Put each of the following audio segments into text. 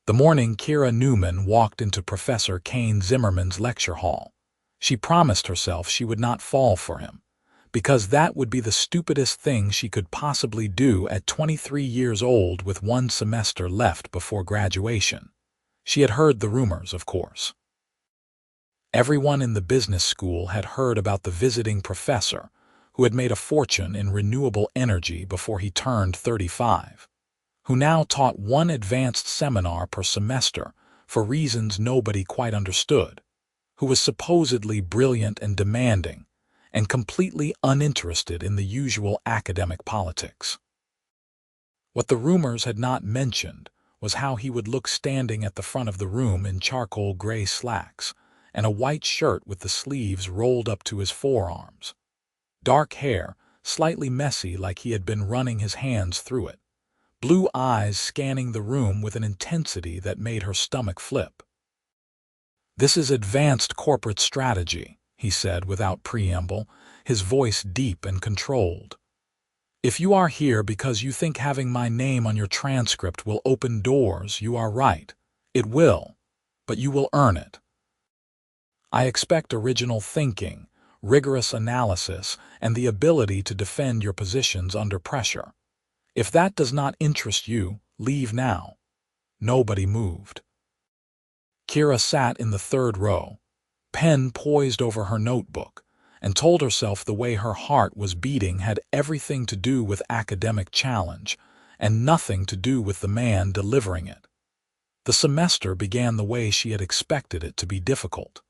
The morning Kira Newman walked into Professor Kane Zimmerman's lecture hall, she promised herself she would not fall for him, because that would be the stupidest thing she could possibly do at 23 years old with one semester left before graduation. She had heard the rumors, of course. Everyone in the business school had heard about the visiting professor who had made a fortune in renewable energy before he turned 35, who now taught one advanced seminar per semester for reasons nobody quite understood, who was supposedly brilliant and demanding, and completely uninterested in the usual academic politics. What the rumors had not mentioned was how he would look standing at the front of the room in charcoal gray slacks and a white shirt with the sleeves rolled up to his forearms. Dark hair, slightly messy like he had been running his hands through it. Blue eyes scanning the room with an intensity that made her stomach flip. "This is advanced corporate strategy," he said without preamble, his voice deep and controlled. "If you are here because you think having my name on your transcript will open doors, you are right. It will, but you will earn it. I expect original thinking, rigorous analysis, and the ability to defend your positions under pressure. If that does not interest you, leave now." Nobody moved. Kira sat in the third row, pen poised over her notebook, and told herself the way her heart was beating had everything to do with academic challenge and nothing to do with the man delivering it. The semester began the way she had expected it to be difficult.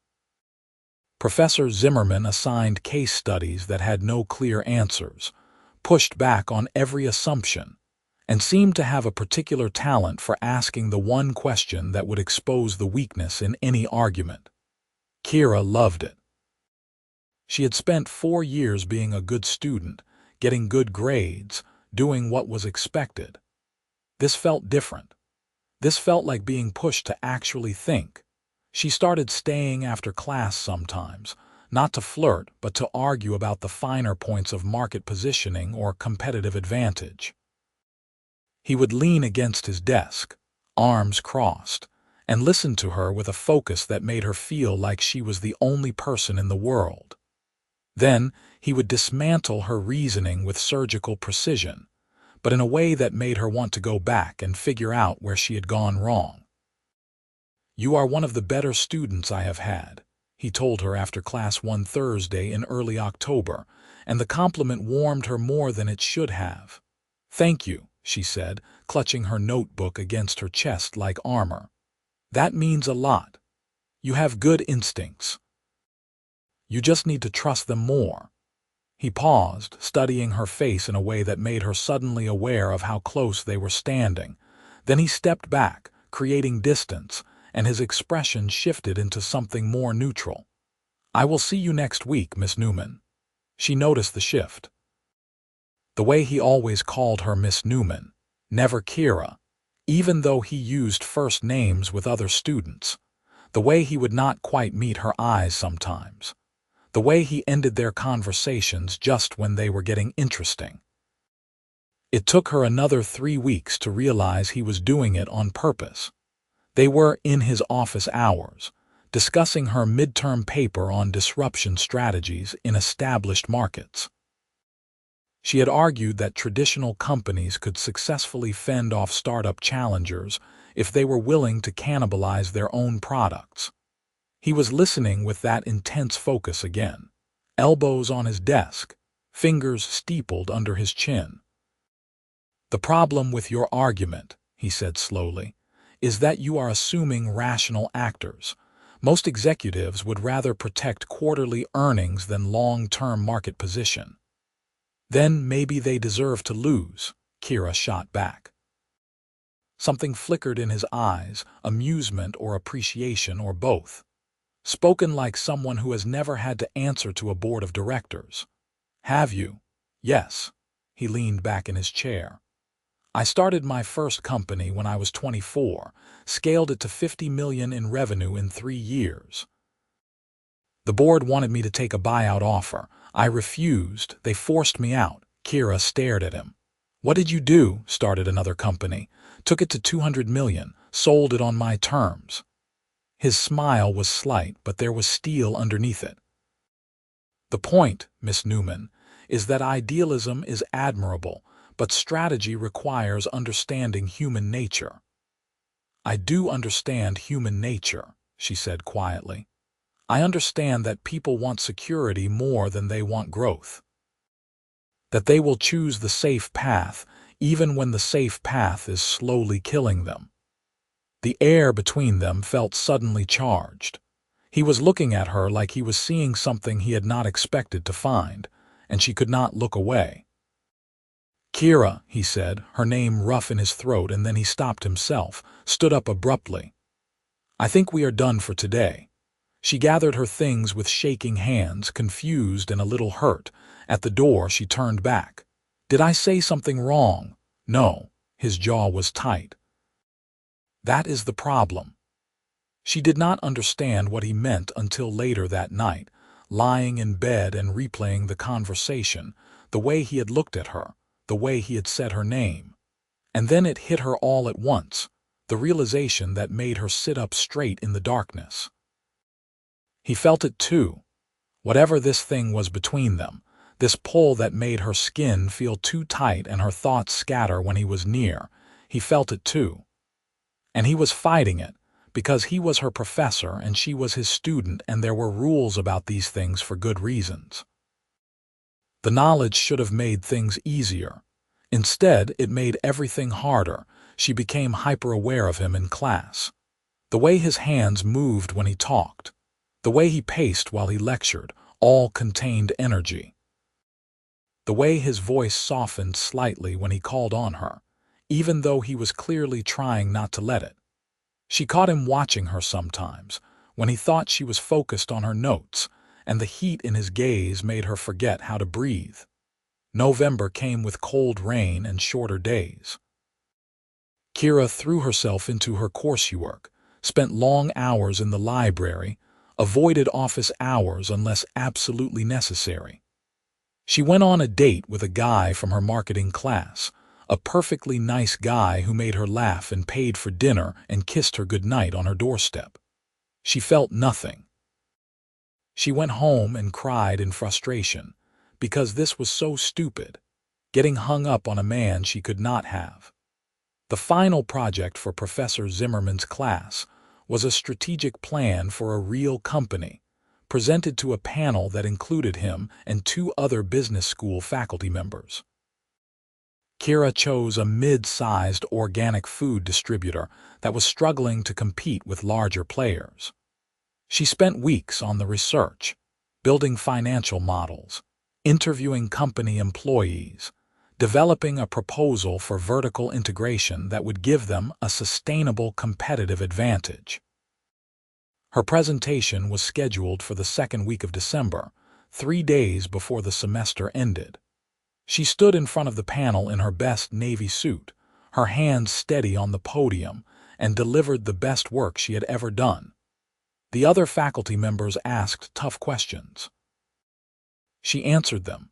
Professor Zimmerman assigned case studies that had no clear answers, pushed back on every assumption, and seemed to have a particular talent for asking the one question that would expose the weakness in any argument. Kira loved it. She had spent 4 years being a good student, getting good grades, doing what was expected. This felt different. This felt like being pushed to actually think. She started staying after class sometimes, not to flirt, but to argue about the finer points of market positioning or competitive advantage. He would lean against his desk, arms crossed, and listen to her with a focus that made her feel like she was the only person in the world. Then he would dismantle her reasoning with surgical precision, but in a way that made her want to go back and figure out where she had gone wrong. "You are one of the better students I have had," he told her after class one Thursday in early October, and the compliment warmed her more than it should have. "Thank you," she said, clutching her notebook against her chest like armor. "That means a lot. You have good instincts. You just need to trust them more." He paused, studying her face in a way that made her suddenly aware of how close they were standing. Then he stepped back, creating distance, and his expression shifted into something more neutral. "I will see you next week, Miss Newman." She noticed the shift. The way he always called her Miss Newman, never Kira, even though he used first names with other students. The way he would not quite meet her eyes sometimes. The way he ended their conversations just when they were getting interesting. It took her another 3 weeks to realize he was doing it on purpose. They were in his office hours, discussing her midterm paper on disruption strategies in established markets. She had argued that traditional companies could successfully fend off startup challengers if they were willing to cannibalize their own products. He was listening with that intense focus again, elbows on his desk, fingers steepled under his chin. "The problem with your argument," he said slowly, "is that you are assuming rational actors. Most executives would rather protect quarterly earnings than long-term market position." "Then maybe they deserve to lose," Kira shot back. Something flickered in his eyes, amusement or appreciation or both. Spoken like someone who has never had to answer to a board of directors. "Have you?" "Yes." He leaned back in his chair. "I started my first company when I was 24, scaled it to 50 million in revenue in 3 years. The board wanted me to take a buyout offer. I refused. They forced me out." Kira stared at him. "What did you do?" "Started another company. Took it to 200 million, sold it on my terms. His smile was slight, but there was steel underneath it. The point, Miss Newman, is that idealism is admirable, but strategy requires understanding human nature. I do understand human nature, she said quietly. I understand that people want security more than they want growth. That they will choose the safe path, even when the safe path is slowly killing them. The air between them felt suddenly charged. He was looking at her like he was seeing something he had not expected to find, and she could not look away. "Kira," he said, her name rough in his throat, and then he stopped himself, stood up abruptly. "I think we are done for today." She gathered her things with shaking hands, confused and a little hurt. At the door, she turned back. "Did I say something wrong?" "No." His jaw was tight. "That is the problem." She did not understand what he meant until later that night, lying in bed and replaying the conversation, the way he had looked at her, the way he had said her name. And then it hit her all at once, the realization that made her sit up straight in the darkness. He felt it too. Whatever this thing was between them, this pull that made her skin feel too tight and her thoughts scatter when he was near, he felt it too. And he was fighting it, because he was her professor and she was his student, and there were rules about these things for good reasons. The knowledge should have made things easier. Instead, it made everything harder. She became hyper-aware of him in class. The way his hands moved when he talked, the way he paced while he lectured, all contained energy. The way his voice softened slightly when he called on her, even though he was clearly trying not to let it. She caught him watching her sometimes, when he thought she was focused on her notes, and the heat in his gaze made her forget how to breathe. November came with cold rain and shorter days. Kira threw herself into her coursework, spent long hours in the library, avoided office hours unless absolutely necessary. She went on a date with a guy from her marketing class, a perfectly nice guy who made her laugh and paid for dinner and kissed her goodnight on her doorstep. She felt nothing. She went home and cried in frustration, because this was so stupid, getting hung up on a man she could not have. The final project for Professor Zimmerman's class was a strategic plan for a real company, presented to a panel that included him and 2 other business school faculty members. Kira chose a mid-sized organic food distributor that was struggling to compete with larger players. She spent weeks on the research, building financial models, interviewing company employees, developing a proposal for vertical integration that would give them a sustainable competitive advantage. Her presentation was scheduled for the 2nd week of December, 3 days before the semester ended. She stood in front of the panel in her best navy suit, her hands steady on the podium, and delivered the best work she had ever done. The other faculty members asked tough questions. She answered them.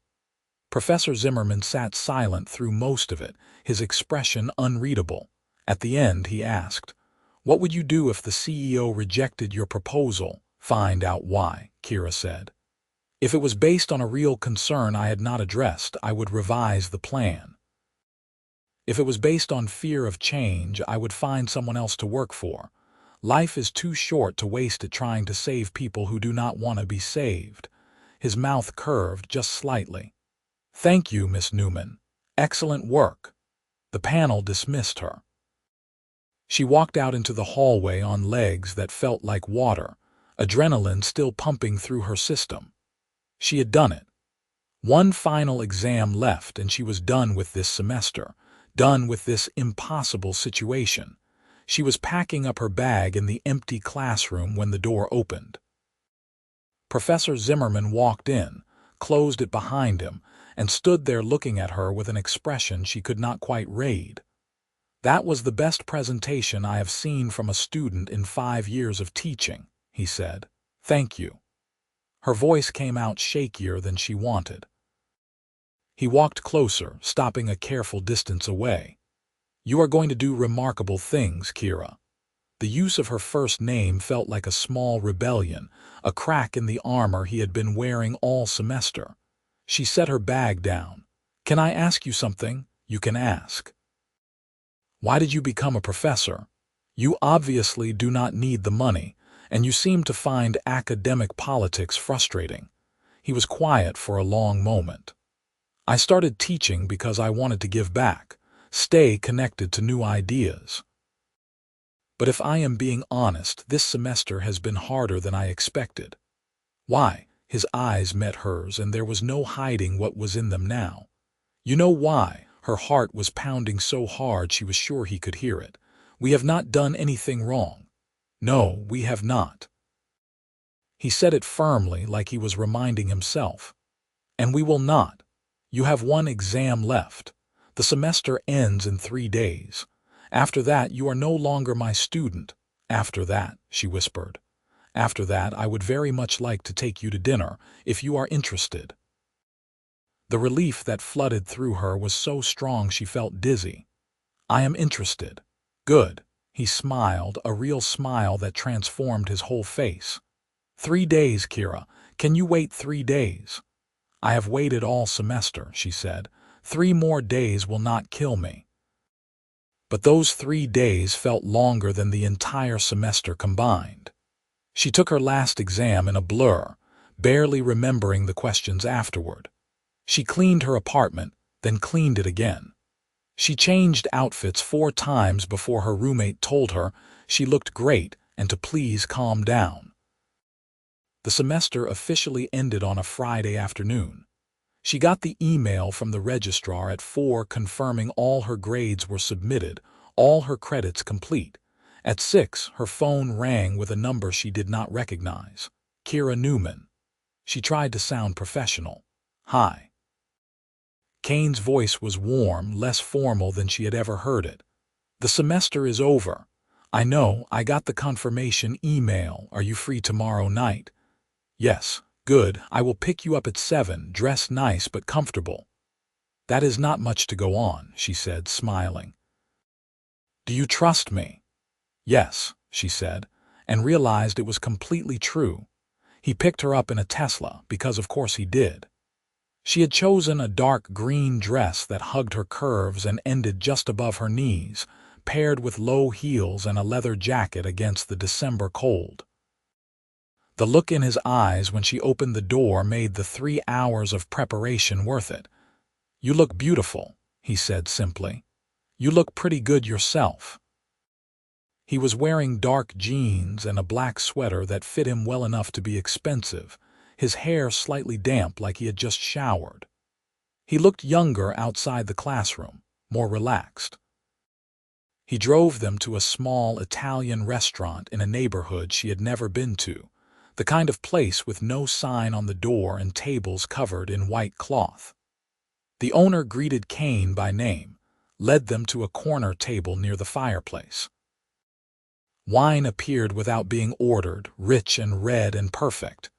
Professor Zimmerman sat silent through most of it, his expression unreadable. At the end, he asked, "What would you do if the CEO rejected your proposal?" "Find out why," Kira said. "If it was based on a real concern I had not addressed, I would revise the plan. If it was based on fear of change, I would find someone else to work for. Life is too short to waste it trying to save people who do not want to be saved." His mouth curved just slightly. "Thank you, Miss Newman. Excellent work." The panel dismissed her. She walked out into the hallway on legs that felt like water, adrenaline still pumping through her system. She had done it. One final exam left and she was done with this semester, done with this impossible situation. She was packing up her bag in the empty classroom when the door opened. Professor Zimmerman walked in, closed it behind him, and stood there looking at her with an expression she could not quite read. "That was the best presentation I have seen from a student in 5 years of teaching," he said. "Thank you." Her voice came out shakier than she wanted. He walked closer, stopping a careful distance away. You are going to do remarkable things, Kira. The use of her first name felt like a small rebellion, a crack in the armor he had been wearing all semester. She set her bag down. Can I ask you something? You can ask. Why did you become a professor? You obviously do not need the money, and you seem to find academic politics frustrating. He was quiet for a long moment. I started teaching because I wanted to give back, stay connected to new ideas. But if I am being honest, this semester has been harder than I expected. Why? His eyes met hers, and there was no hiding what was in them now. You know why? Her heart was pounding so hard she was sure he could hear it. We have not done anything wrong. No, we have not. He said it firmly, like he was reminding himself. And we will not. You have one exam left. The semester ends in 3 days. After that, you are no longer my student. After that, she whispered. After that, I would very much like to take you to dinner, if you are interested. The relief that flooded through her was so strong she felt dizzy. I am interested. Good. He smiled, a real smile that transformed his whole face. 3 days, Kira. Can you wait 3 days? I have waited all semester, she said. 3 more days will not kill me. But those 3 days felt longer than the entire semester combined. She took her last exam in a blur, barely remembering the questions afterward. She cleaned her apartment, then cleaned it again. She changed outfits 4 times before her roommate told her she looked great and to please calm down. The semester officially ended on a Friday afternoon. She got the email from the registrar at 4 confirming all her grades were submitted, all her credits complete. At 6, her phone rang with a number she did not recognize. Kira Newman. She tried to sound professional. Hi. Kane's voice was warm, less formal than she had ever heard it. The semester is over. I know, I got the confirmation email. Are you free tomorrow night? Yes. Good, I will pick you up at 7, dress nice but comfortable. That is not much to go on, she said, smiling. Do you trust me? Yes, she said, and realized it was completely true. He picked her up in a Tesla, because of course he did. She had chosen a dark green dress that hugged her curves and ended just above her knees, paired with low heels and a leather jacket against the December cold. The look in his eyes when she opened the door made the 3 hours of preparation worth it. You look beautiful, he said simply. You look pretty good yourself. He was wearing dark jeans and a black sweater that fit him well enough to be expensive, his hair slightly damp like he had just showered. He looked younger outside the classroom, more relaxed. He drove them to a small Italian restaurant in a neighborhood she had never been to, the kind of place with no sign on the door and tables covered in white cloth. The owner greeted Kane by name, led them to a corner table near the fireplace. Wine appeared without being ordered, rich and red and perfect.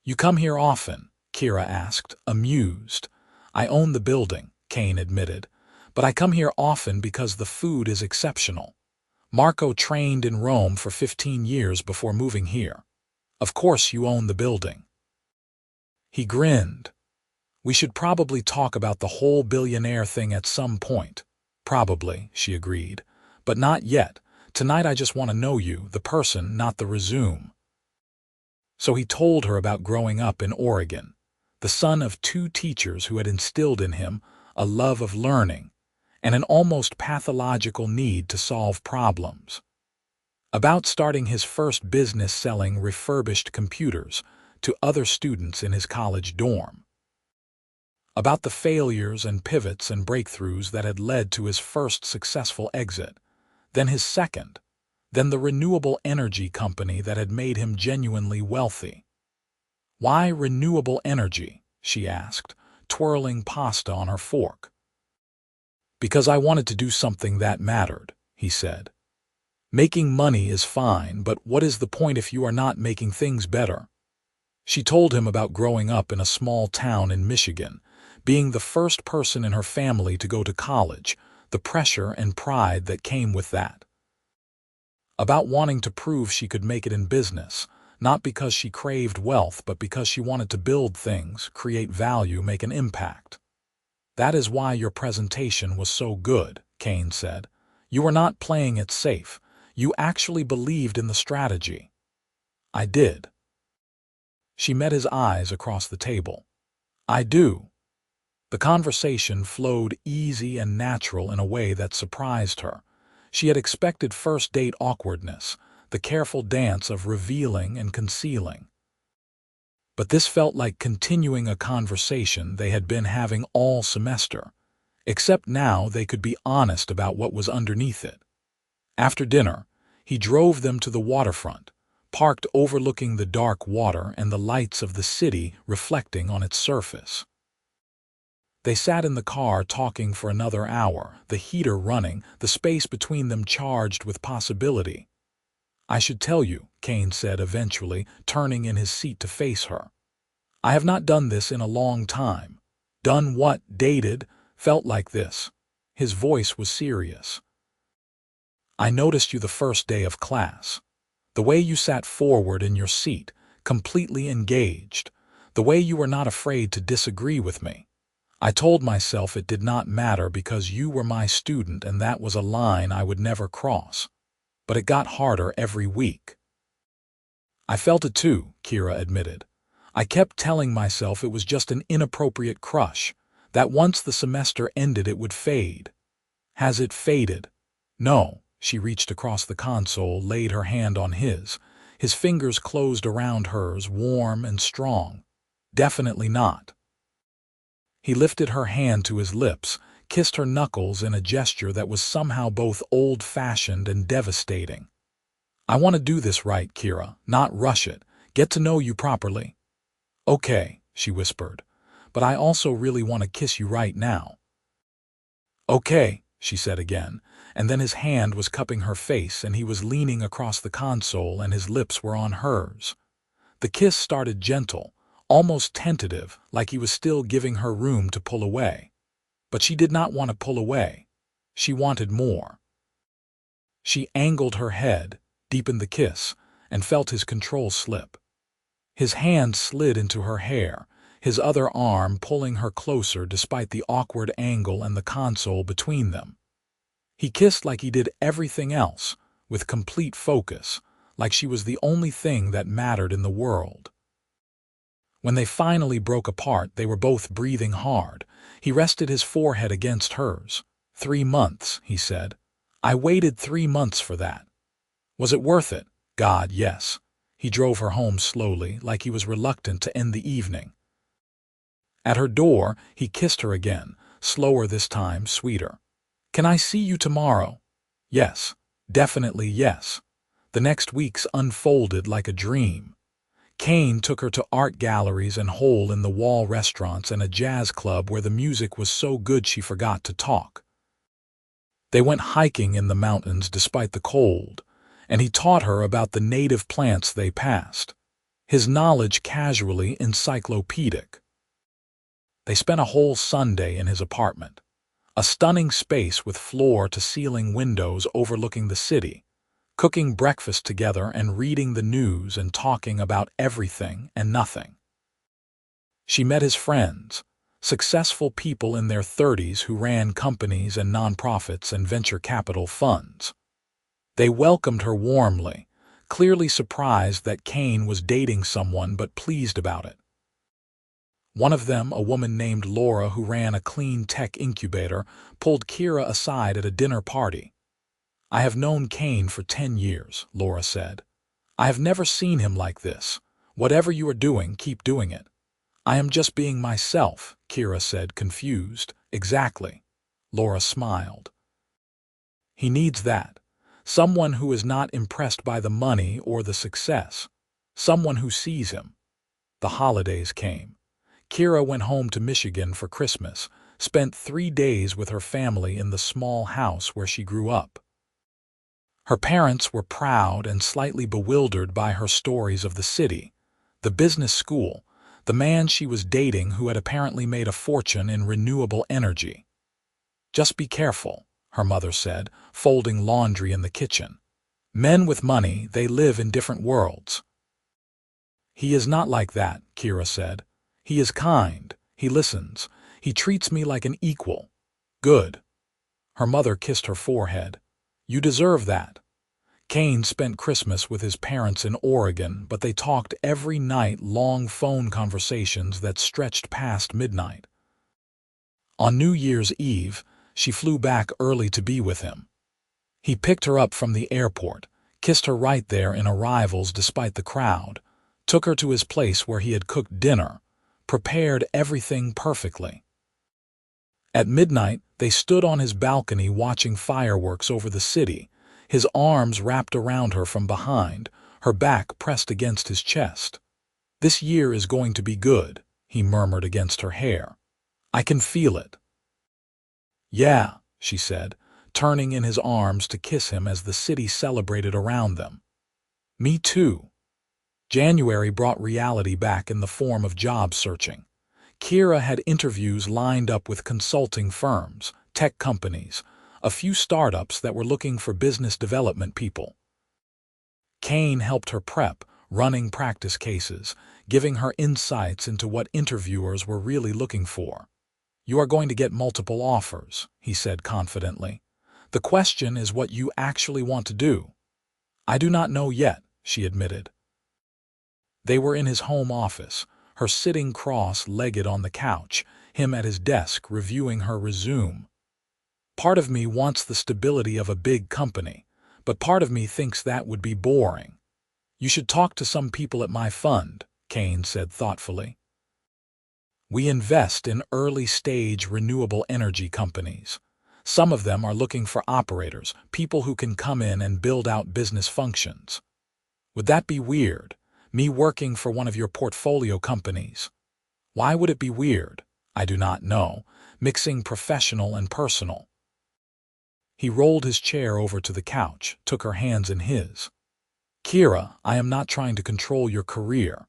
You come here often? Kira asked, amused. I own the building, Kane admitted, but I come here often because the food is exceptional. Marco trained in Rome for 15 years before moving here. Of course you own the building. He grinned. We should probably talk about the whole billionaire thing at some point. Probably, she agreed. But not yet. Tonight I just want to know you, the person, not the resume. So he told her about growing up in Oregon, the son of 2 teachers who had instilled in him a love of learning and an almost pathological need to solve problems. About starting his first business selling refurbished computers to other students in his college dorm. About the failures and pivots and breakthroughs that had led to his first successful exit, then his second, then the renewable energy company that had made him genuinely wealthy. Why renewable energy? She asked, twirling pasta on her fork. Because I wanted to do something that mattered, he said. Making money is fine, but what is the point if you are not making things better? She told him about growing up in a small town in Michigan, being the first person in her family to go to college, the pressure and pride that came with that. About wanting to prove she could make it in business, not because she craved wealth, but because she wanted to build things, create value, make an impact. That is why your presentation was so good, Kane said. You were not playing it safe. You actually believed in the strategy. I did. She met his eyes across the table. I do. The conversation flowed easy and natural in a way that surprised her. She had expected first-date awkwardness, the careful dance of revealing and concealing. But this felt like continuing a conversation they had been having all semester, except now they could be honest about what was underneath it. After dinner, he drove them to the waterfront, parked overlooking the dark water and the lights of the city reflecting on its surface. They sat in the car talking for another hour, the heater running, the space between them charged with possibility. I should tell you, Kane said eventually, turning in his seat to face her. I have not done this in a long time. Done what? Dated? Felt like this. His voice was serious. I noticed you the first day of class. The way you sat forward in your seat, completely engaged. The way you were not afraid to disagree with me. I told myself it did not matter because you were my student and that was a line I would never cross. But it got harder every week. I felt it too, Kira admitted. I kept telling myself it was just an inappropriate crush, that once the semester ended it would fade. Has it faded? No. She reached across the console, laid her hand on his. His fingers closed around hers, warm and strong. Definitely not. He lifted her hand to his lips, kissed her knuckles in a gesture that was somehow both old-fashioned and devastating. I want to do this right, Kira, not rush it. Get to know you properly. Okay, she whispered, but I also really want to kiss you right now. Okay, she said again, and then his hand was cupping her face and he was leaning across the console and his lips were on hers. The kiss started gentle, almost tentative, like he was still giving her room to pull away. But she did not want to pull away. She wanted more. She angled her head, deepened the kiss, and felt his control slip. His hand slid into her hair, his other arm pulling her closer despite the awkward angle and the console between them. He kissed like he did everything else, with complete focus, like she was the only thing that mattered in the world. When they finally broke apart, they were both breathing hard. He rested his forehead against hers. 3 months, he said. I waited 3 months for that. Was it worth it? God, yes. He drove her home slowly, like he was reluctant to end the evening. At her door, he kissed her again, slower this time, sweeter. Can I see you tomorrow? Yes, definitely yes. The next weeks unfolded like a dream. Kane took her to art galleries and hole-in-the-wall restaurants and a jazz club where the music was so good she forgot to talk. They went hiking in the mountains despite the cold, and he taught her about the native plants they passed. His knowledge casually encyclopedic. They spent a whole Sunday in his apartment, a stunning space with floor-to-ceiling windows overlooking the city, cooking breakfast together and reading the news and talking about everything and nothing. She met his friends, successful people in their 30s who ran companies and nonprofits and venture capital funds. They welcomed her warmly, clearly surprised that Kane was dating someone but pleased about it. One of them, a woman named Laura who ran a clean tech incubator, pulled Kira aside at a dinner party. I have known Kane for 10 years, Laura said. I have never seen him like this. Whatever you are doing, keep doing it. I am just being myself, Kira said, confused. Exactly. Laura smiled. He needs that. Someone who is not impressed by the money or the success. Someone who sees him. The holidays came. Kira went home to Michigan for Christmas, spent 3 days with her family in the small house where she grew up. Her parents were proud and slightly bewildered by her stories of the city, the business school, the man she was dating who had apparently made a fortune in renewable energy. Just be careful, her mother said, folding laundry in the kitchen. Men with money, they live in different worlds. He is not like that, Kira said. He is kind. He listens. He treats me like an equal. Good. Her mother kissed her forehead. You deserve that. Kane spent Christmas with his parents in Oregon, but they talked every night, long phone conversations that stretched past midnight. On New Year's Eve, she flew back early to be with him. He picked her up from the airport, kissed her right there in arrivals despite the crowd, took her to his place where he had cooked dinner, prepared everything perfectly. At midnight, they stood on his balcony watching fireworks over the city, his arms wrapped around her from behind, her back pressed against his chest. This year is going to be good, he murmured against her hair. I can feel it. Yeah, she said, turning in his arms to kiss him as the city celebrated around them. Me too. January brought reality back in the form of job searching. Kira had interviews lined up with consulting firms, tech companies, a few startups that were looking for business development people. Kane helped her prep, running practice cases, giving her insights into what interviewers were really looking for. You are going to get multiple offers, he said confidently. The question is what you actually want to do. I do not know yet, she admitted. They were in his home office, her sitting cross-legged on the couch, him at his desk reviewing her resume. Part of me wants the stability of a big company, but part of me thinks that would be boring. You should talk to some people at my fund, Kane said thoughtfully. We invest in early-stage renewable energy companies. Some of them are looking for operators, people who can come in and build out business functions. Would that be weird, me working for one of your portfolio companies? Why would it be weird? I do not know, mixing professional and personal. He rolled his chair over to the couch, took her hands in his. Kira, I am not trying to control your career.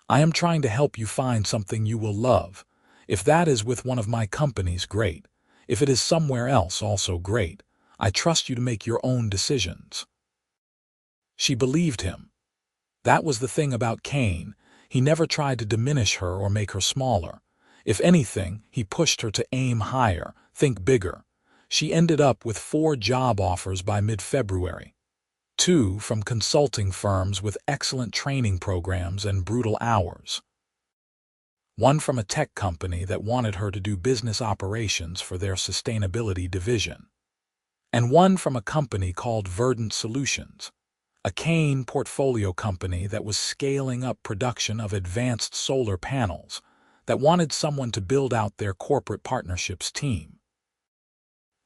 I am trying to help you find something you will love. If that is with one of my companies, great. If it is somewhere else, also great. I trust you to make your own decisions. She believed him. That was the thing about Kane. He never tried to diminish her or make her smaller. If anything, he pushed her to aim higher, think bigger. She ended up with 4 job offers by mid-February. 2 from consulting firms with excellent training programs and brutal hours. 1 from a tech company that wanted her to do business operations for their sustainability division. And 1 from a company called Verdant Solutions, a Kane portfolio company that was scaling up production of advanced solar panels, that wanted someone to build out their corporate partnerships team.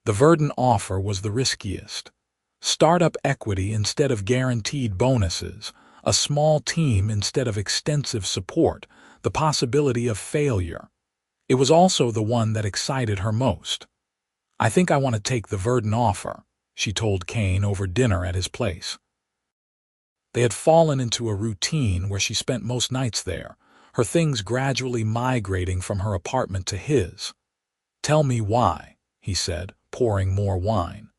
The Verdant offer was the riskiest. Startup equity instead of guaranteed bonuses, a small team instead of extensive support, the possibility of failure. It was also the one that excited her most. I think I want to take the Verdant offer, she told Kane over dinner at his place. They had fallen into a routine where she spent most nights there, her things gradually migrating from her apartment to his. Tell me why, he said, pouring more wine.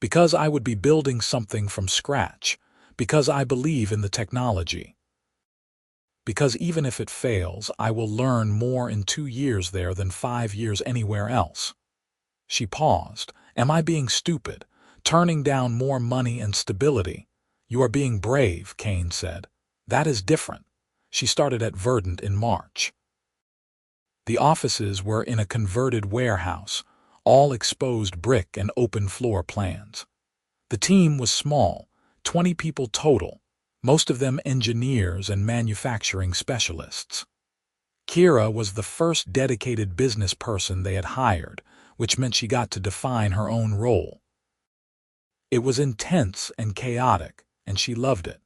Because I would be building something from scratch, because I believe in the technology. Because even if it fails, I will learn more in 2 years there than 5 years anywhere else. She paused. Am I being stupid? Turning down more money and stability? You are being brave, Kane said. That is different. She started at Verdant in March. The offices were in a converted warehouse, all exposed brick and open floor plans. The team was small, 20 people total, most of them engineers and manufacturing specialists. Kira was the first dedicated business person they had hired, which meant she got to define her own role. It was intense and chaotic, and she loved it.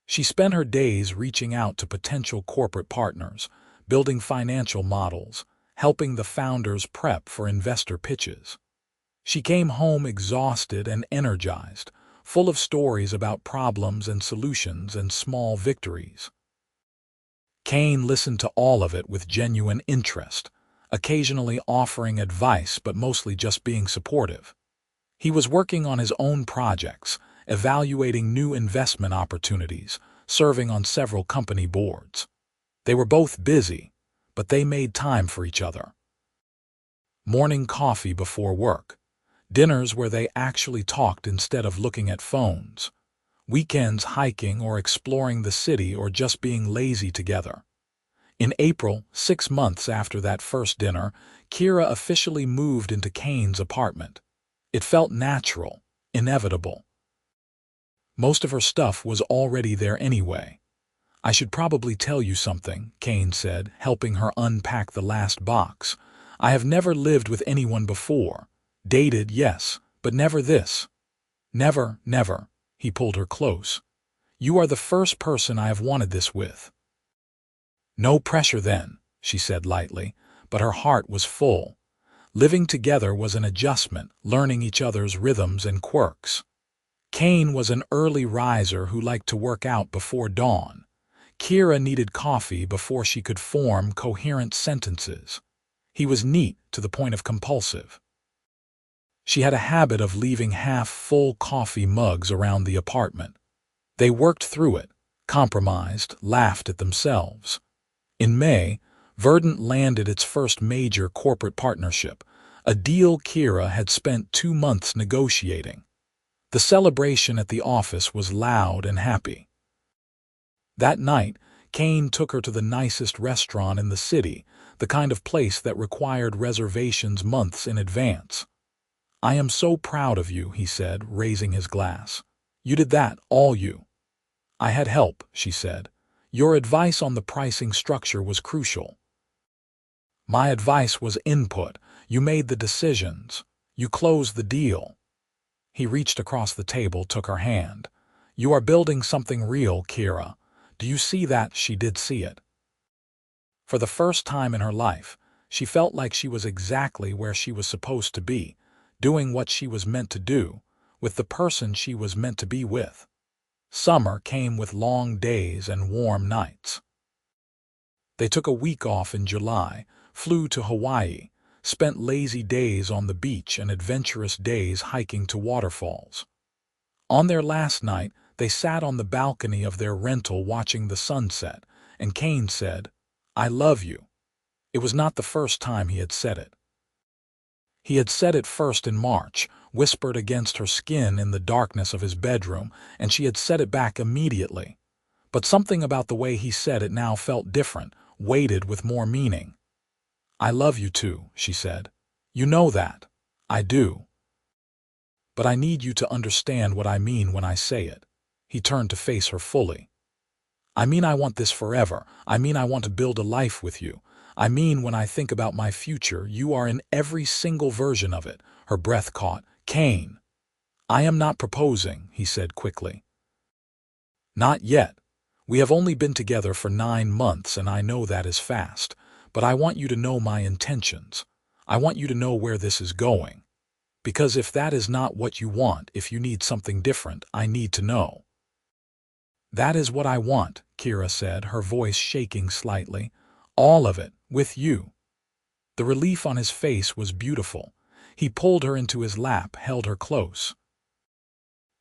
She spent her days reaching out to potential corporate partners, building financial models, helping the founders prep for investor pitches. She came home exhausted and energized, full of stories about problems and solutions and small victories. Kane listened to all of it with genuine interest, occasionally offering advice but mostly just being supportive. He was working on his own projects, evaluating new investment opportunities, serving on several company boards. They were both busy, but they made time for each other. Morning coffee before work. Dinners where they actually talked instead of looking at phones. Weekends hiking or exploring the city or just being lazy together. In April, 6 months after that first dinner, Kira officially moved into Kane's apartment. It felt natural, inevitable. Most of her stuff was already there anyway. "I should probably tell you something," Kane said, helping her unpack the last box. "I have never lived with anyone before. Dated, yes, but never this." "Never, never." He pulled her close. "You are the first person I have wanted this with." "No pressure then," she said lightly, but her heart was full. Living together was an adjustment, learning each other's rhythms and quirks. Kane was an early riser who liked to work out before dawn. Kira needed coffee before she could form coherent sentences. He was neat to the point of compulsive. She had a habit of leaving half-full coffee mugs around the apartment. They worked through it, compromised, laughed at themselves. In May, Verdant landed its first major corporate partnership, a deal Kira had spent 2 months negotiating. The celebration at the office was loud and happy. That night, Kane took her to the nicest restaurant in the city, the kind of place that required reservations months in advance. "I am so proud of you," he said, raising his glass. "You did that, all you." "I had help," she said. "Your advice on the pricing structure was crucial." "My advice was input. You made the decisions. You closed the deal." He reached across the table, took her hand. "You are building something real, Kira. Do you see that?" She did see it. For the first time in her life, she felt like she was exactly where she was supposed to be, doing what she was meant to do, with the person she was meant to be with. Summer came with long days and warm nights. They took a week off in July, flew to Hawaii, spent lazy days on the beach and adventurous days hiking to waterfalls. On their last night, they sat on the balcony of their rental watching the sunset, and Kane said, "I love you." It was not the first time he had said it. He had said it first in March, whispered against her skin in the darkness of his bedroom, and she had said it back immediately. But something about the way he said it now felt different, weighted with more meaning. "I love you too," she said. "You know that. I do. But I need you to understand what I mean when I say it." He turned to face her fully. "I mean I want this forever. I mean I want to build a life with you. I mean when I think about my future, you are in every single version of it." Her breath caught. "Kane." "I am not proposing," he said quickly. "Not yet. We have only been together for 9 months, and I know that is fast. But I want you to know my intentions. I want you to know where this is going. Because if that is not what you want, if you need something different, I need to know." "That is what I want," Kira said, her voice shaking slightly. "All of it, with you." The relief on his face was beautiful. He pulled her into his lap, held her close.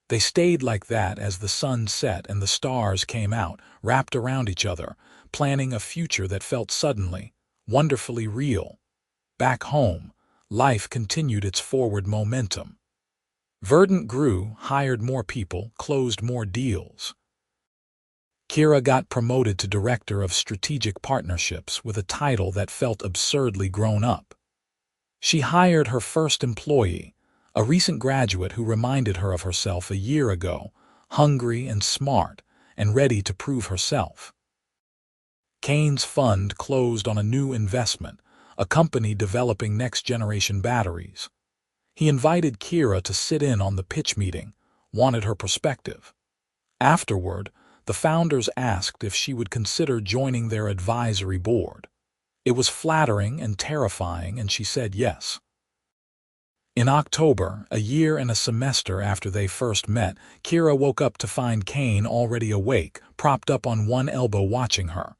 They stayed like that as the sun set and the stars came out, wrapped around each other, planning a future that felt suddenly, wonderfully real. Back home, life continued its forward momentum. Verdant grew, hired more people, closed more deals. Kira got promoted to Director of Strategic Partnerships with a title that felt absurdly grown up. She hired her first employee, a recent graduate who reminded her of herself a year ago, hungry and smart and ready to prove herself. Kane's fund closed on a new investment, a company developing next-generation batteries. He invited Kira to sit in on the pitch meeting, wanted her perspective. Afterward, the founders asked if she would consider joining their advisory board. It was flattering and terrifying, and she said yes. In October, a year and a semester after they first met, Kira woke up to find Kane already awake, propped up on one elbow watching her.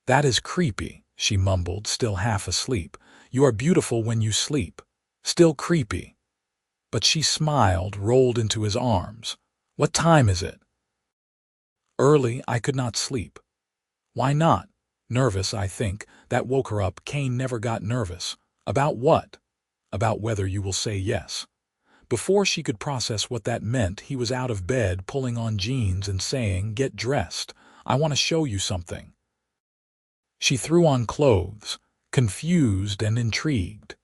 "That is creepy," she mumbled, still half asleep. "You are beautiful when you sleep. Still creepy." But she smiled, rolled into his arms. "What time is it?" "Early, I could not sleep." "Why not?" "Nervous, I think." That woke her up. Kane never got nervous. "About what?" "About whether you will say yes." Before she could process what that meant, he was out of bed, pulling on jeans and saying, "Get dressed. I want to show you something." She threw on clothes, confused and intrigued.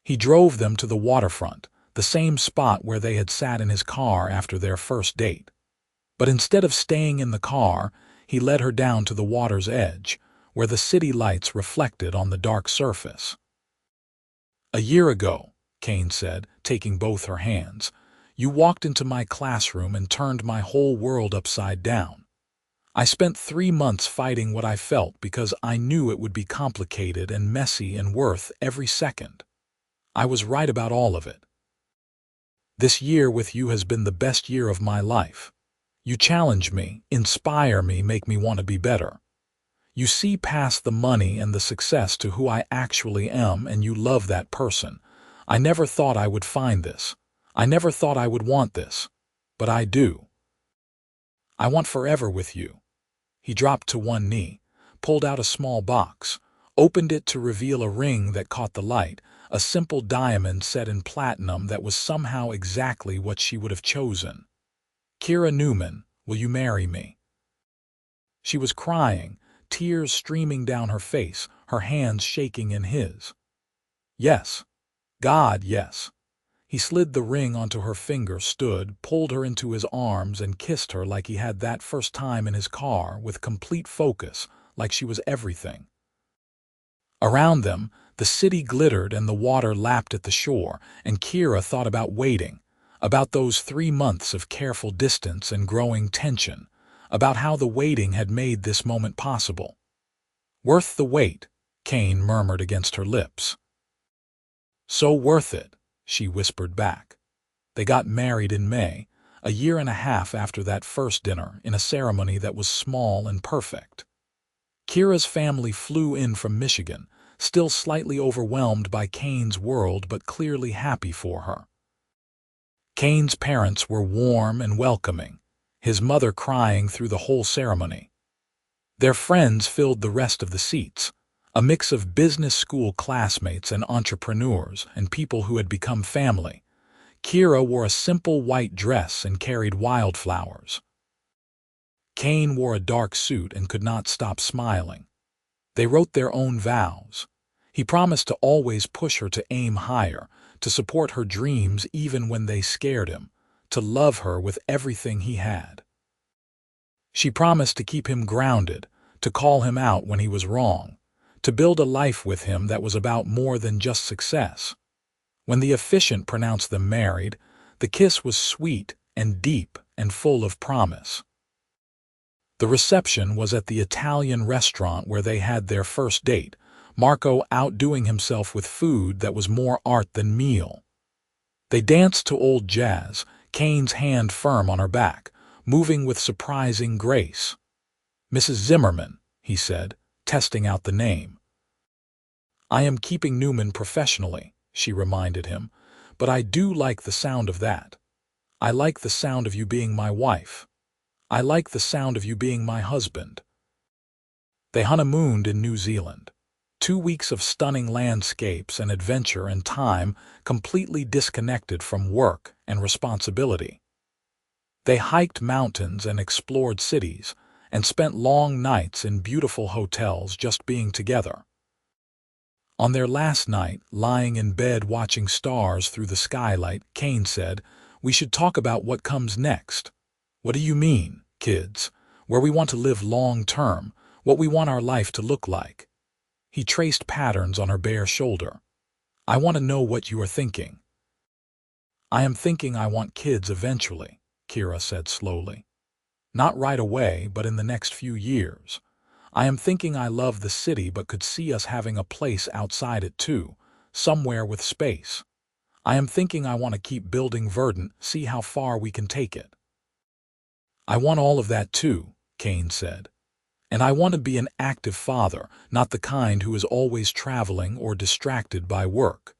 He drove them to the waterfront, the same spot where they had sat in his car after their first date. But instead of staying in the car, he led her down to the water's edge, where the city lights reflected on the dark surface. "A year ago," Kane said, taking both her hands, "you walked into my classroom and turned my whole world upside down. I spent 3 months fighting what I felt because I knew it would be complicated and messy and worth every second. I was right about all of it. This year with you has been the best year of my life. You challenge me, inspire me, make me want to be better. You see past the money and the success to who I actually am, and you love that person. I never thought I would find this. I never thought I would want this. But I do. I want forever with you." He dropped to one knee, pulled out a small box, opened it to reveal a ring that caught the light, a simple diamond set in platinum that was somehow exactly what she would have chosen. "Kira Newman, will you marry me?" She was crying, tears streaming down her face, her hands shaking in his. "Yes. God, yes." He slid the ring onto her finger, stood, pulled her into his arms, and kissed her like he had that first time in his car, with complete focus, like she was everything. Around them, the city glittered and the water lapped at the shore, and Kira thought about waiting, about those 3 months of careful distance and growing tension, about how the waiting had made this moment possible. "Worth the wait," Kane murmured against her lips. "So worth it," she whispered back. They got married in May, a year and a half after that first dinner, in a ceremony that was small and perfect. Kira's family flew in from Michigan, still slightly overwhelmed by Kane's world but clearly happy for her. Kane's parents were warm and welcoming, his mother crying through the whole ceremony. Their friends filled the rest of the seats, a mix of business school classmates and entrepreneurs and people who had become family. Kira wore a simple white dress and carried wildflowers. Kane wore a dark suit and could not stop smiling. They wrote their own vows. He promised to always push her to aim higher, to support her dreams even when they scared him, to love her with everything he had. She promised to keep him grounded, to call him out when he was wrong, to build a life with him that was about more than just success. When the officiant pronounced them married, the kiss was sweet and deep and full of promise. The reception was at the Italian restaurant where they had their first date, Marco outdoing himself with food that was more art than meal. They danced to old jazz, Kane's hand firm on her back, moving with surprising grace. "Mrs. Zimmerman," he said, testing out the name. "I am keeping Newman professionally," she reminded him, "but I do like the sound of that. I like the sound of you being my wife. I like the sound of you being my husband." They honeymooned in New Zealand. 2 weeks of stunning landscapes and adventure and time completely disconnected from work and responsibility. They hiked mountains and explored cities and spent long nights in beautiful hotels just being together. On their last night, lying in bed watching stars through the skylight, Kane said, "We should talk about what comes next." "What do you mean, kids? Where we want to live long term, what we want our life to look like?" He traced patterns on her bare shoulder. "I want to know what you are thinking." "I am thinking I want kids eventually," Kira said slowly. "Not right away, but in the next few years. I am thinking I love the city but could see us having a place outside it too, somewhere with space. I am thinking I want to keep building Verdant, see how far we can take it." "I want all of that too," Kane said. "And I want to be an active father, not the kind who is always traveling or distracted by work.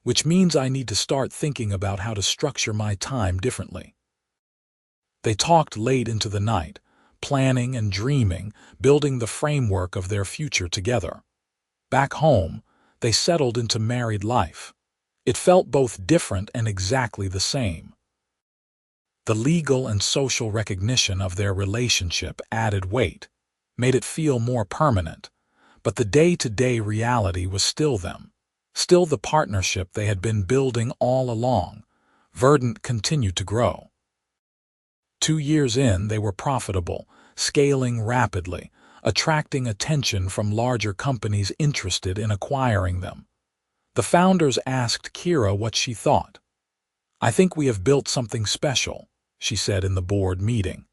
which means I need to start thinking about how to structure my time differently. They talked late into the night, planning and dreaming, building the framework of their future together. Back home, they settled into married life. It felt both different and exactly the same. The legal and social recognition of their relationship added weight, made it feel more permanent, but the day-to-day reality was still them, still the partnership they had been building all along. Verdant continued to grow. 2 years in, they were profitable, scaling rapidly, attracting attention from larger companies interested in acquiring them. The founders asked Kira what she thought. "I think we have built something special," she said in the board meeting.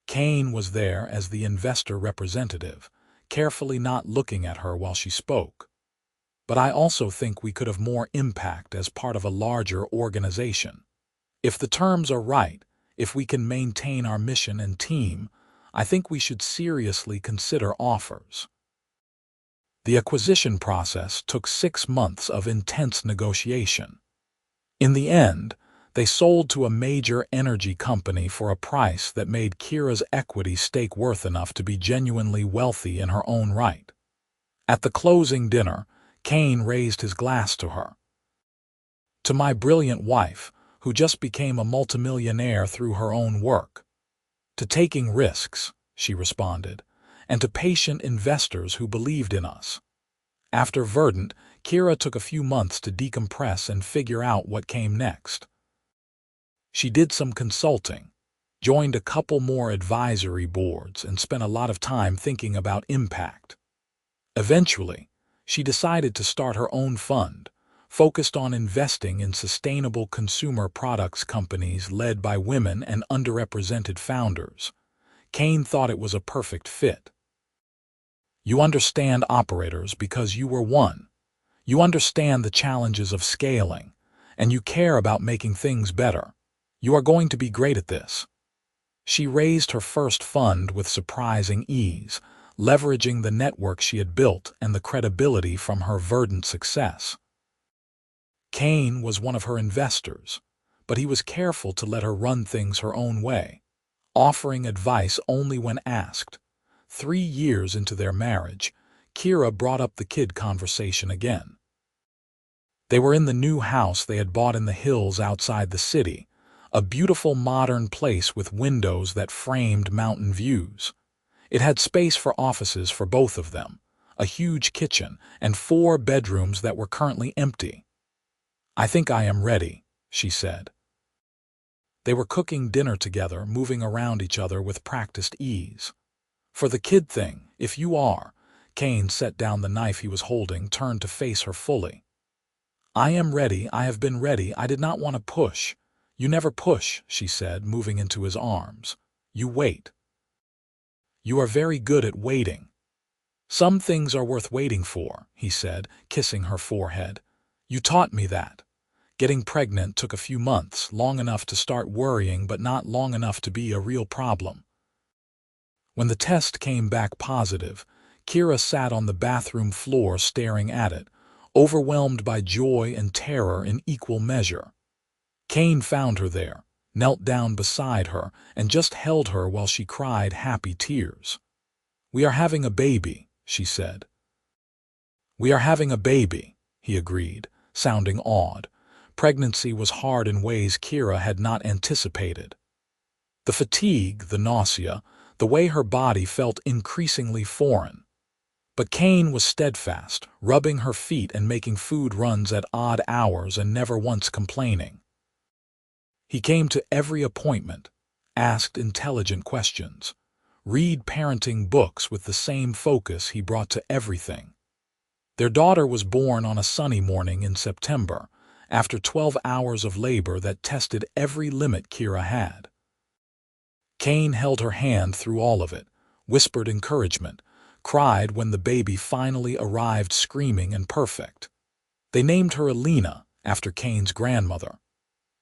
Kane was there as the investor representative, carefully not looking at her while she spoke. "But I also think we could have more impact as part of a larger organization. If the terms are right, if we can maintain our mission and team, I think we should seriously consider offers." The acquisition process took 6 months of intense negotiation. In the end, they sold to a major energy company for a price that made Kira's equity stake worth enough to be genuinely wealthy in her own right. At the closing dinner, Kane raised his glass to her. "To my brilliant wife, who just became a multimillionaire through her own work. To taking risks," she responded, "and to patient investors who believed in us." After Verdant, Kira took a few months to decompress and figure out what came next. She did some consulting, joined a couple more advisory boards, and spent a lot of time thinking about impact. Eventually, she decided to start her own fund, focused on investing in sustainable consumer products companies led by women and underrepresented founders. Kane thought it was a perfect fit. "You understand operators because you were one. You understand the challenges of scaling, and you care about making things better. You are going to be great at this." She raised her first fund with surprising ease, leveraging the network she had built and the credibility from her Verdant success. Kane was one of her investors, but he was careful to let her run things her own way, offering advice only when asked. 3 years into their marriage, Kira brought up the kid conversation again. They were in the new house they had bought in the hills outside the city, a beautiful modern place with windows that framed mountain views. It had space for offices for both of them, a huge kitchen, and 4 bedrooms that were currently empty. "I think I am ready," she said. They were cooking dinner together, moving around each other with practiced ease. "For the kid thing, if you are," Kane set down the knife he was holding, turned to face her fully. "I am ready, I have been ready, I did not want to push." "You never push," she said, moving into his arms. "You wait. You are very good at waiting." "Some things are worth waiting for," he said, kissing her forehead. "You taught me that. Getting pregnant took a few months, long enough to start worrying but not long enough to be a real problem." When the test came back positive, Kira sat on the bathroom floor staring at it, overwhelmed by joy and terror in equal measure. Kane found her there, knelt down beside her, and just held her while she cried happy tears. "We are having a baby," she said. "We are having a baby," he agreed, sounding awed. Pregnancy was hard in ways Kira had not anticipated. The fatigue, the nausea, the way her body felt increasingly foreign. But Kane was steadfast, rubbing her feet and making food runs at odd hours and never once complaining. He came to every appointment, asked intelligent questions, read parenting books with the same focus he brought to everything. Their daughter was born on a sunny morning in September, after 12 hours of labor that tested every limit Kira had. Kane held her hand through all of it, whispered encouragement, cried when the baby finally arrived screaming and perfect. They named her Alina, after Kane's grandmother.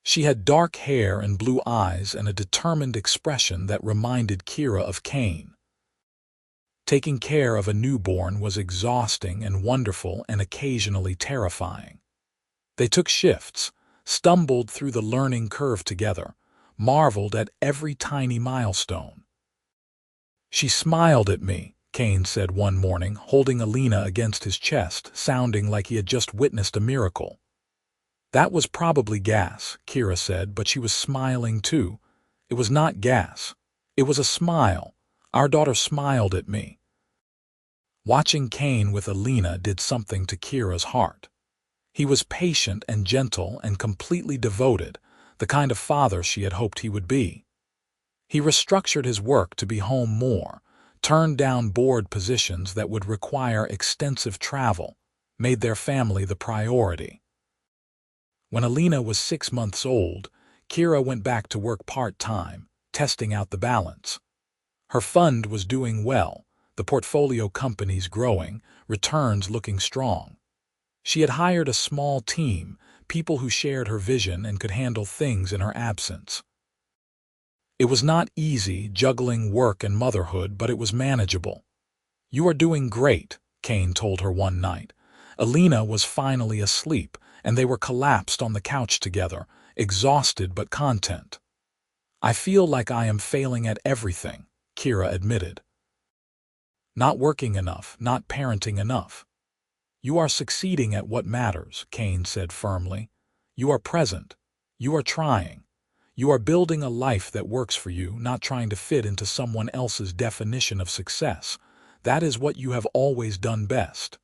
She had dark hair and blue eyes and a determined expression that reminded Kira of Kane. Taking care of a newborn was exhausting and wonderful and occasionally terrifying. They took shifts, stumbled through the learning curve together, marveled at every tiny milestone. "She smiled at me," Kane said one morning, holding Alina against his chest, sounding like he had just witnessed a miracle. "That was probably gas," Kira said, "but she was smiling too. It was not gas. It was a smile. Our daughter smiled at me." Watching Kane with Alina did something to Kira's heart. He was patient and gentle and completely devoted, the kind of father she had hoped he would be. He restructured his work to be home more, turned down board positions that would require extensive travel, made their family the priority. When Alina was 6 months old, Kira went back to work part-time, testing out the balance. Her fund was doing well, the portfolio companies growing, returns looking strong. She had hired a small team, people who shared her vision and could handle things in her absence. It was not easy juggling work and motherhood, but it was manageable. "You are doing great," Kane told her one night. Alina was finally asleep, and they were collapsed on the couch together, exhausted but content. "I feel like I am failing at everything," Kira admitted. "Not working enough, not parenting enough." "You are succeeding at what matters," Kane said firmly. "You are present. You are trying. You are building a life that works for you, not trying to fit into someone else's definition of success. That is what you have always done best."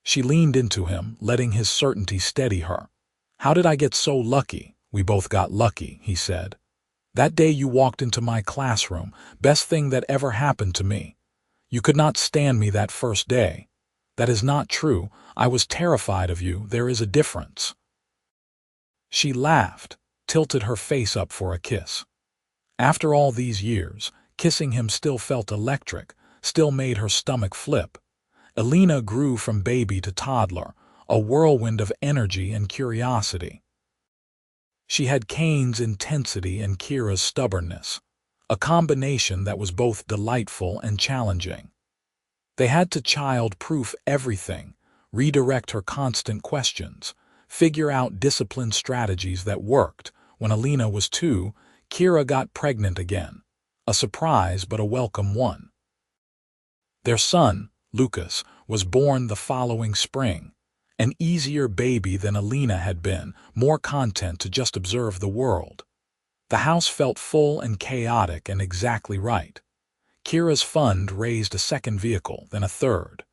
She leaned into him, letting his certainty steady her. "How did I get so lucky?" "We both got lucky," he said. "That day you walked into my classroom, best thing that ever happened to me. You could not stand me that first day." "That is not true. I was terrified of you. There is a difference." She laughed, tilted her face up for a kiss. After all these years, kissing him still felt electric, still made her stomach flip. Alina grew from baby to toddler, a whirlwind of energy and curiosity. She had Kane's intensity and Kira's stubbornness, a combination that was both delightful and challenging. They had to child-proof everything, redirect her constant questions, figure out discipline strategies that worked. When Alina was 2, Kira got pregnant again, a surprise but a welcome one. Their son, Lucas, was born the following spring, an easier baby than Alina had been, more content to just observe the world. The house felt full and chaotic and exactly right. Kira's fund raised a second vehicle, then a third.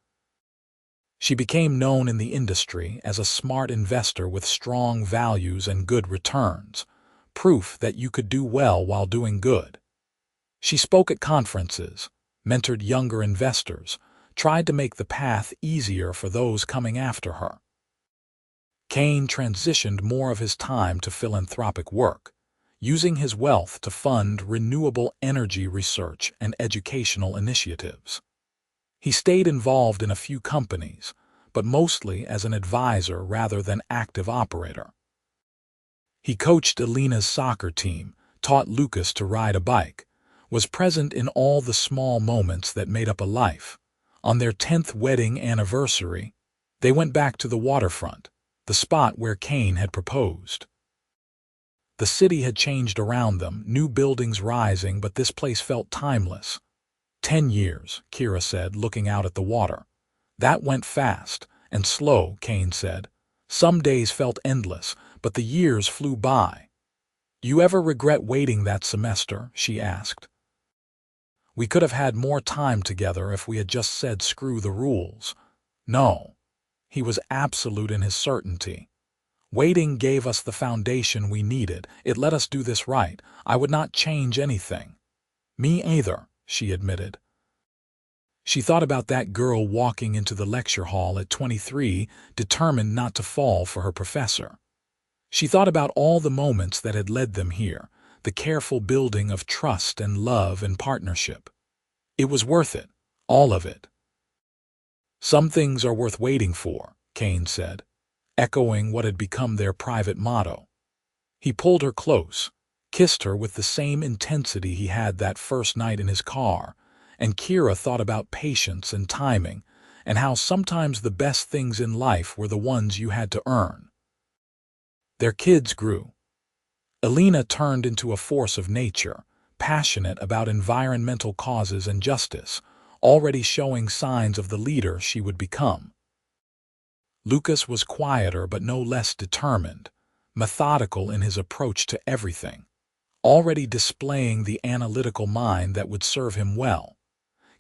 She became known in the industry as a smart investor with strong values and good returns, proof that you could do well while doing good. She spoke at conferences, mentored younger investors, tried to make the path easier for those coming after her. Kane transitioned more of his time to philanthropic work, using his wealth to fund renewable energy research and educational initiatives. He stayed involved in a few companies, but mostly as an advisor rather than active operator. He coached Alina's soccer team, taught Lucas to ride a bike, was present in all the small moments that made up a life. On their 10th wedding anniversary, they went back to the waterfront, the spot where Kane had proposed. The city had changed around them, new buildings rising, but this place felt timeless. 10 years, Kira said, looking out at the water. "That went fast and slow," Kane said. "Some days felt endless, but the years flew by." "You ever regret waiting that semester?" she asked. "We could have had more time together if we had just said screw the rules." "No." He was absolute in his certainty. "Waiting gave us the foundation we needed. It let us do this right. I would not change anything." "Me either," she admitted. She thought about that girl walking into the lecture hall at 23, determined not to fall for her professor. She thought about all the moments that had led them here, the careful building of trust and love and partnership. It was worth it, all of it. "Some things are worth waiting for," Kane said, echoing what had become their private motto. He pulled her close, kissed her with the same intensity he had that first night in his car, and Kira thought about patience and timing, and how sometimes the best things in life were the ones you had to earn. Their kids grew. Alina turned into a force of nature, passionate about environmental causes and justice, already showing signs of the leader she would become. Lucas was quieter but no less determined, methodical in his approach to everything, already displaying the analytical mind that would serve him well.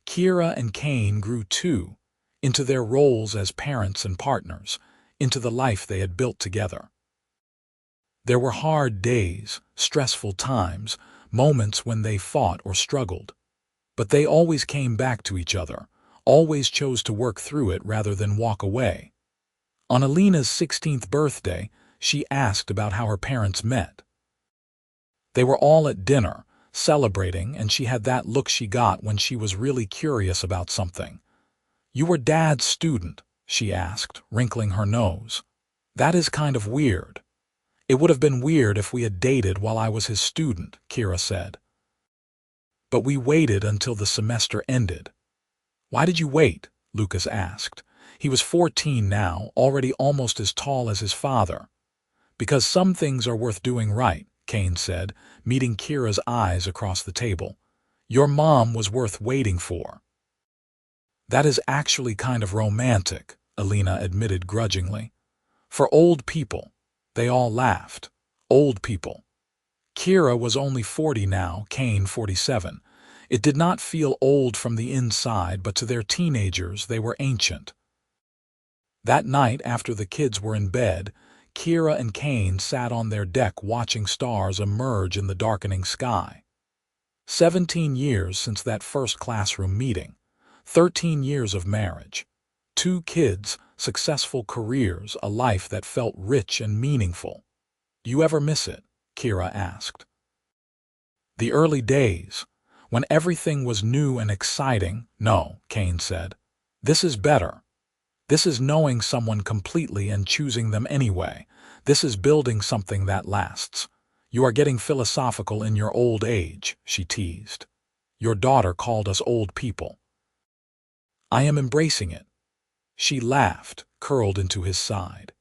Kira and Kane grew too, into their roles as parents and partners, into the life they had built together. There were hard days, stressful times, moments when they fought or struggled. But they always came back to each other, always chose to work through it rather than walk away. On Alina's 16th birthday, she asked about how her parents met. They were all at dinner, celebrating, and she had that look she got when she was really curious about something. "You were Dad's student?" she asked, wrinkling her nose. "That is kind of weird." "It would have been weird if we had dated while I was his student," Kira said. "But we waited until the semester ended." "Why did you wait?" Lucas asked. He was 14 now, already almost as tall as his father. "Because some things are worth doing right," Kane said, meeting Kira's eyes across the table. "Your mom was worth waiting for." "That is actually kind of romantic," Alina admitted grudgingly. "For old people." They all laughed. Old people. Kira was only 40 now, Kane 47. It did not feel old from the inside, but to their teenagers they were ancient. That night, after the kids were in bed, Kira and Kane sat on their deck watching stars emerge in the darkening sky. 17 years since that first classroom meeting. 13 years of marriage. 2 kids, successful careers, a life that felt rich and meaningful. "Do you ever miss it?" Kira asked. "The early days, when everything was new and exciting." "No," Kane said. "This is better. This is knowing someone completely and choosing them anyway. This is building something that lasts." "You are getting philosophical in your old age," she teased. "Your daughter called us old people." "I am embracing it." She laughed, curled into his side.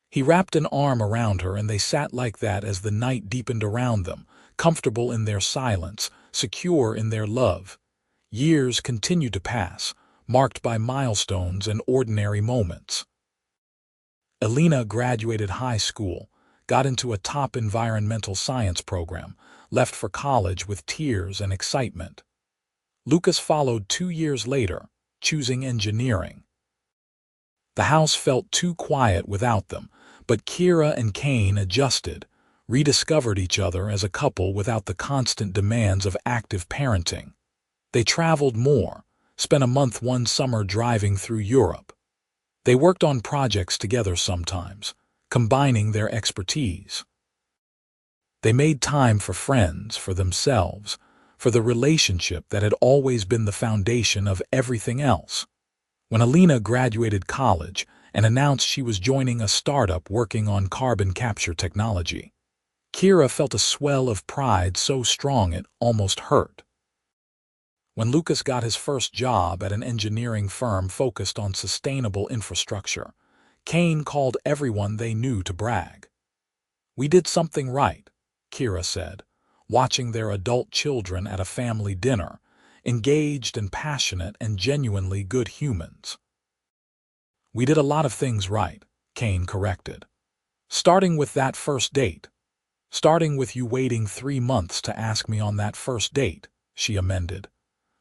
He wrapped an arm around her, and they sat like that as the night deepened around them, comfortable in their silence, secure in their love. Years continued to pass, marked by milestones and ordinary moments. Alina graduated high school, got into a top environmental science program, left for college with tears and excitement. Lucas followed 2 years later, choosing engineering. The house felt too quiet without them, but Kira and Kane adjusted, rediscovered each other as a couple without the constant demands of active parenting. They traveled more, spent a month one summer driving through Europe. They worked on projects together sometimes, combining their expertise. They made time for friends, for themselves, for the relationship that had always been the foundation of everything else. When Alina graduated college and announced she was joining a startup working on carbon capture technology, Kira felt a swell of pride so strong it almost hurt. When Lucas got his first job at an engineering firm focused on sustainable infrastructure, Kane called everyone they knew to brag. "We did something right," Kira said, watching their adult children at a family dinner, engaged and passionate and genuinely good humans. "We did a lot of things right," Kane corrected. "Starting with that first date. Starting with you waiting 3 months to ask me on that first date," she amended.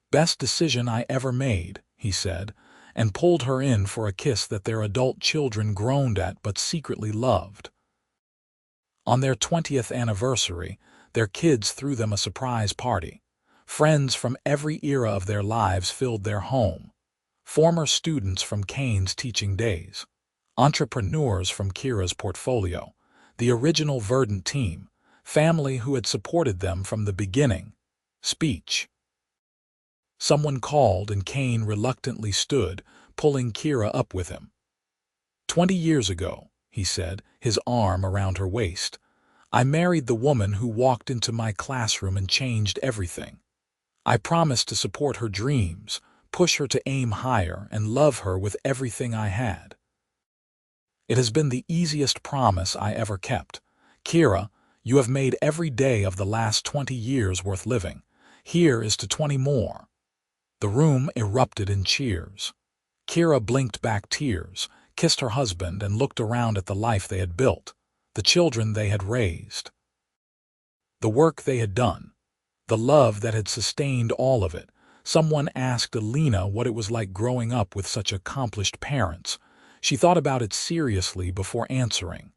"Best decision I ever made," he said, and pulled her in for a kiss that their adult children groaned at but secretly loved. On their 20th anniversary, their kids threw them a surprise party. Friends from every era of their lives filled their home. Former students from Kane's teaching days. Entrepreneurs from Kira's portfolio. The original Verdant team. Family who had supported them from the beginning. Speech. Someone called and Kane reluctantly stood, pulling Kira up with him. 20 years ago, he said, his arm around her waist, I married the woman who walked into my classroom and changed everything. I promised to support her dreams, push her to aim higher, and love her with everything I had. It has been the easiest promise I ever kept. Kira, you have made every day of the last 20 years worth living. Here is to 20 more. The room erupted in cheers. Kira blinked back tears, kissed her husband, and looked around at the life they had built, the children they had raised, the work they had done, the love that had sustained all of it. Someone asked Alina what it was like growing up with such accomplished parents. She thought about it seriously before answering.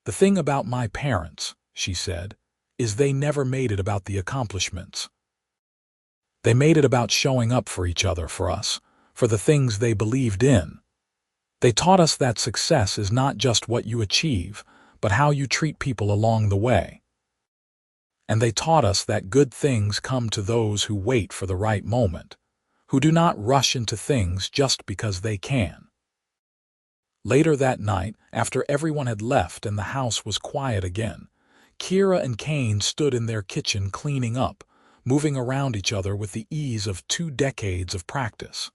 "The thing about my parents," she said, "is they never made it about the accomplishments. They made it about showing up for each other, for us, for the things they believed in. They taught us that success is not just what you achieve, but how you treat people along the way. And they taught us that good things come to those who wait for the right moment, who do not rush into things just because they can." Later that night, after everyone had left and the house was quiet again, Kira and Kane stood in their kitchen cleaning up, moving around each other with the ease of 2 decades of practice.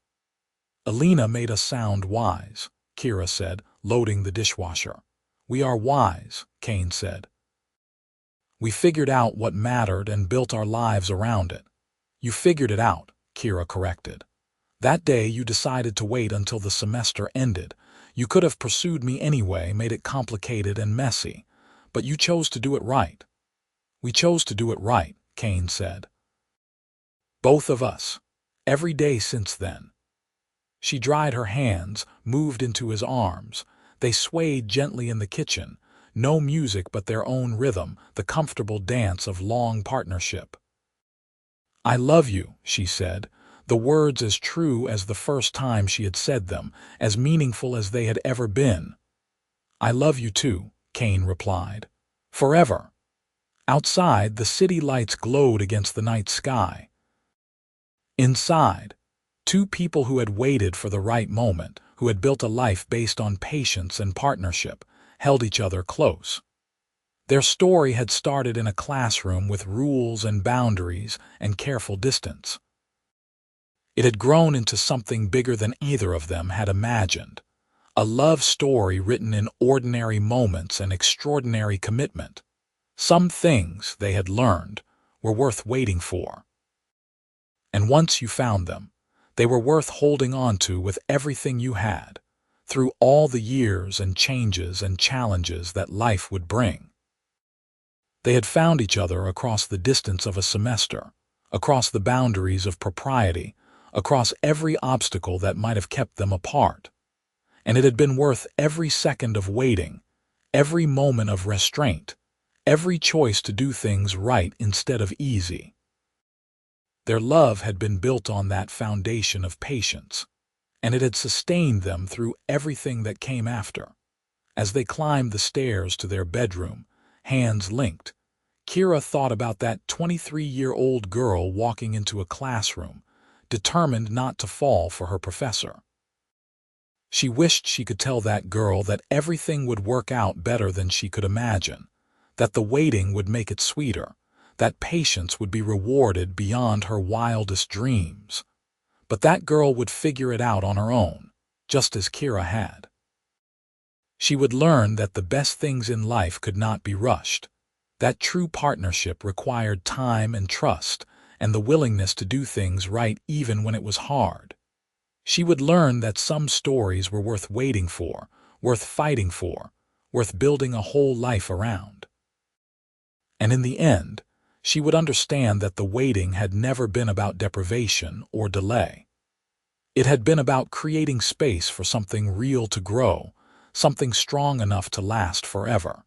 "Alina made us sound wise," Kira said, loading the dishwasher. "We are wise," Kane said. "We figured out what mattered and built our lives around it." "You figured it out," Kira corrected. "That day you decided to wait until the semester ended. You could have pursued me anyway, made it complicated and messy, but you chose to do it right." "We chose to do it right," Kane said. "Both of us. Every day since then." She dried her hands, moved into his arms. They swayed gently in the kitchen, no music but their own rhythm, the comfortable dance of long partnership. "I love you," she said, the words as true as the first time she had said them, as meaningful as they had ever been. "I love you too," Kane replied. "Forever." Outside, the city lights glowed against the night sky. Inside, 2 people who had waited for the right moment, who had built a life based on patience and partnership, held each other close. Their story had started in a classroom with rules and boundaries and careful distance. It had grown into something bigger than either of them had imagined, a love story written in ordinary moments and extraordinary commitment. Some things, they had learned, were worth waiting for. And once you found them, they were worth holding on to with everything you had, through all the years and changes and challenges that life would bring. They had found each other across the distance of a semester, across the boundaries of propriety, across every obstacle that might have kept them apart. And it had been worth every second of waiting, every moment of restraint, every choice to do things right instead of easy. Their love had been built on that foundation of patience, and it had sustained them through everything that came after. As they climbed the stairs to their bedroom, hands linked, Kira thought about that 23-year-old girl walking into a classroom, determined not to fall for her professor. She wished she could tell that girl that everything would work out better than she could imagine, that the waiting would make it sweeter, that patience would be rewarded beyond her wildest dreams. But that girl would figure it out on her own, just as Kira had. She would learn that the best things in life could not be rushed, that true partnership required time and trust, and the willingness to do things right even when it was hard. She would learn that some stories were worth waiting for, worth fighting for, worth building a whole life around. And in the end, she would understand that the waiting had never been about deprivation or delay. It had been about creating space for something real to grow, something strong enough to last forever.